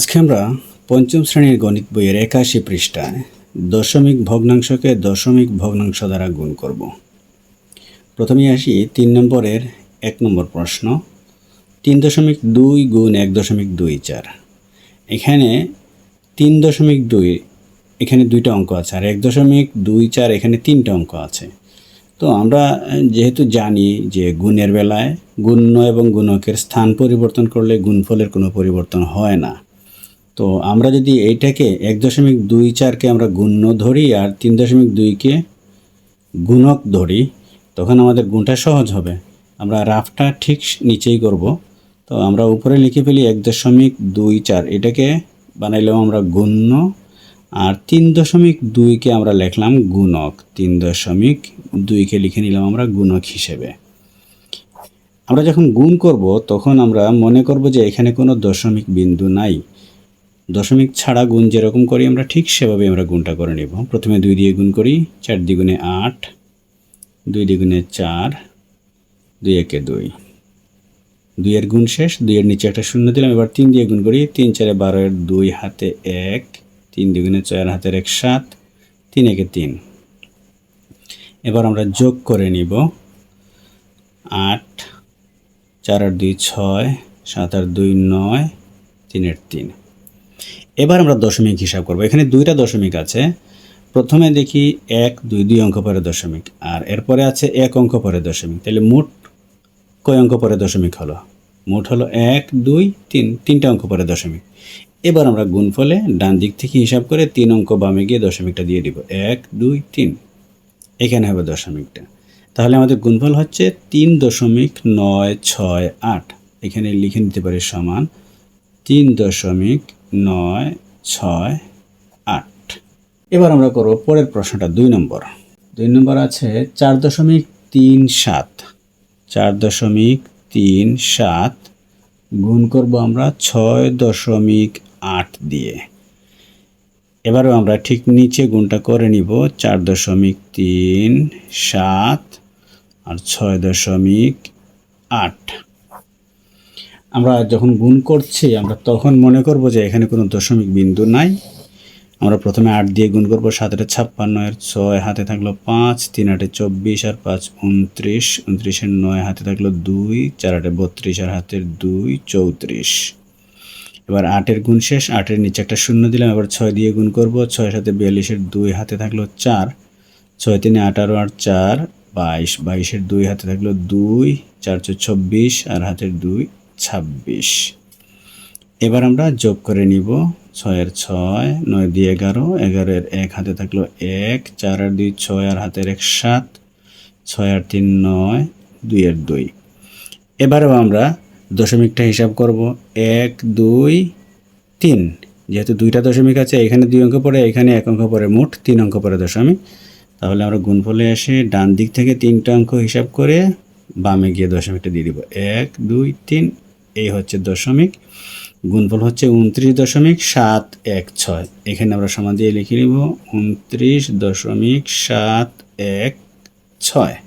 আজকে আমরা পঞ্চম শ্রেণীর গণিত বইয়ের ৮১ পৃষ্ঠায় দশমিক ভগ্নাংশকে দশমিক ভগ্নাংশ দ্বারা গুণ করব। প্রথমে আসি ৩ নম্বরের ১ নম্বর প্রশ্ন। ৩.২ গুণ ১.২৪। এখানে ৩.২ এখানে দুইটা অঙ্ক আছে, আর ১.২৪ এখানে তিনটা অঙ্ক আছে। তো আমরা যেহেতু জানি যে গুণের বেলায় গুণ্য এবং গুণকের স্থান পরিবর্তন করলে গুণফলের কোনো পরিবর্তন হয় না। তো আমরা যদি এইটাকে ১.২৪কে আমরা গুণ্য ধরি আর ৩.২কে গুণক ধরি, তখন আমাদের গুণটা সহজ হবে। আমরা রাফটা ঠিক নিচেই করব। তো আমরা উপরে লিখে ফেলি ১.২৪, এটাকে বানাইলাম আমরা গুণ্য, আর ৩.২কে আমরা লিখলাম গুণক। ৩.২কে লিখে নিলাম আমরা গুণক হিসেবে। আমরা যখন গুণ করব তখন আমরা মনে করব যে এখানে কোনো দশমিক বিন্দু নাই। দশমিক ছাড়া গুণ যেরকম করি আমরা ঠিক সেভাবে আমরা গুণটা করে নেব। প্রথমে ২ দিয়ে গুণ করি, ৪ দ্বিগুণে ৮, ২ দ্বিগুণে ৪, ২ একে ২, ২ এর গুণ শেষ। ২ এর নিচে একটা শূন্য দিলাম। এবার ৩ দিয়ে গুণ করি, ৩ ৪ ১২ এর ২ হাতে ১, ৩ দ্বিগুণে ৪ হাতের ১ ৭, ৩ একে ৩। এবার আমরা যোগ করে নিব, ৮, ৪ আর ২ ৬, ৭ আর ২ ৯, ৩ এর ৩। এবার আমরা দশমিক হিসাব করব। এখানে দুইটা দশমিক আছে। প্রথমে দেখি ১ ২, ২ অঙ্ক পরে দশমিক, আর এরপরে আছে ১ অঙ্ক পরে দশমিক। তাহলে মোট কয় অঙ্ক পরে দশমিক হলো? মোট হলো ১ ২ ৩, তিনটা অঙ্ক পরে দশমিক। এবার আমরা গুণফলে ডান দিক থেকে হিসাব করে ৩ অঙ্ক বামে গিয়ে দশমিকটা দিয়ে দিব। ১ ২ ৩, এখানে হবে দশমিকটা। তাহলে আমাদের গুণফল হচ্ছে ৩.৯৬৮। এখানে লিখে নিতে পারি সমান ৩.৯৬৮। এবার আমরা করব পরের প্রশ্নটা ২ নম্বর। ২ নম্বর আছে ৪.৩৭। ৪.৩৭ গুণ করব আমরা ৬.৮ দিয়ে। এবারও আমরা ঠিক নিচে গুণটা করে নিব, ৪.৩৭ আর ৬.৮। আমরা যখন গুণ করছি আমরা তখন মনে করব যে এখানে কোনো দশমিক বিন্দু নাই। আমরা প্রথমে ৮ দিয়ে গুণ করব, ৭ এর ৫৬, এর ৬ হাতে থাকলো ৫, ৩ ৮ ২৪ আর ৫ ২৯, ২৯ এর ৯ হাতে থাকলো ২, ৪ ৮ ৩২ আর হাতের ২ ৩৪। এবার ৮ এর গুণ শেষ, ৮ এর নিচে একটা শূন্য দিলাম। এবার ৬ দিয়ে গুণ করব, ৬ সাথে ৪২ এর ২ হাতে থাকলো ৪, ৬ ৩ ১৮ আর ৪ ২২, ২২ এর ২ হাতে থাকলো ২, ৪ ৪ ২৬ আর হাতের ২ ২৬। এবার আমরা যোগ করে নিব, ৬ এর ৬, ৯ দিয়ে ১১, ১১ এর ১ হাতে থাকলো ১, ৪ আর ২ ৬ আর হাতের ১ ৭, ৬ আর ৩ ৯, ২ এর ২। এবারেও আমরা দশমিকটা হিসাব করব, ১ ২ ৩। যেহেতু দুইটা দশমিক আছে, এখানে ২ অঙ্ক পরে, এখানে ১ অঙ্ক পরে, মোট ৩ অঙ্ক পরে দশমিক। তাহলে আমরা গুণফলে এসে ডান দিক থেকে ৩টা অঙ্ক হিসাব করে বামে গিয়ে দশমিকটা দিয়ে দিব, ১ ২ ৩। এই হচ্ছে দশমিক। গুণফল হচ্ছে ২৯.৭১৬। এখানে আমরা সমান দিয়ে লিখে নিব ২৯.৭১৬।